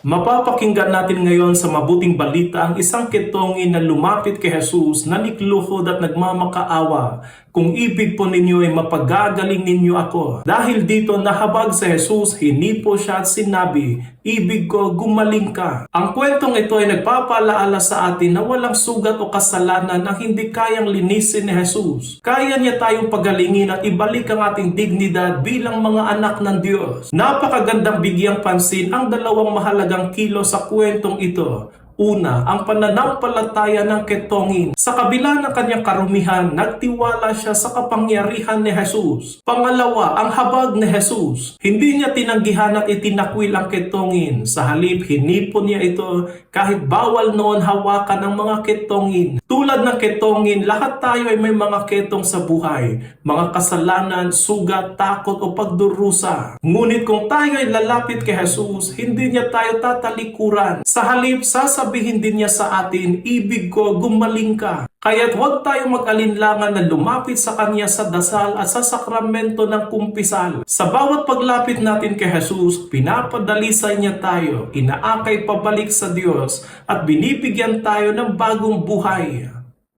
Mapapakinggan natin ngayon sa mabuting balita ang isang ketongin na lumapit kay Jesus na nikluhod at nagmamakaawa. Kung ibig po ninyo ay mapagagaling ninyo ako. Dahil dito nahabag sa Jesus, hinipo siya at sinabi, ibig ko, gumaling ka. Ang kwentong ito ay nagpapalaala sa atin na walang sugat o kasalanan na hindi kayang linisin ni Jesus. Kaya niya tayong pagalingin at ibalik ang ating dignidad bilang mga anak ng Diyos. Napakagandang bigyang pansin ang dalawang mahalagang kilos sa kwentong ito. Una, ang pananampalataya ng ketongin. Sa kabila ng kanyang karumihan, nagtiwala siya sa kapangyarihan ni Jesus. Pangalawa, ang habag ni Jesus. Hindi niya tinanggihan at itinakwil ang ketongin. Sa halip, hinipon niya ito kahit bawal noon hawakan ang mga ketongin. Tulad ng ketongin, lahat tayo ay may mga ketong sa buhay. Mga kasalanan, sugat, takot o pagdurusa. Ngunit kung tayo ay lalapit kay Jesus, hindi niya tayo tatalikuran. Sa halip, sasabihin din niya sa atin, ibig ko, gumaling ka. Kaya't huwag tayong mag-alinlangan na lumapit sa Kanya sa dasal at sa sakramento ng kumpisal. Sa bawat paglapit natin kay Jesus, pinapadalisay niya tayo, inaakay pabalik sa Diyos at binibigyan tayo ng bagong buhay.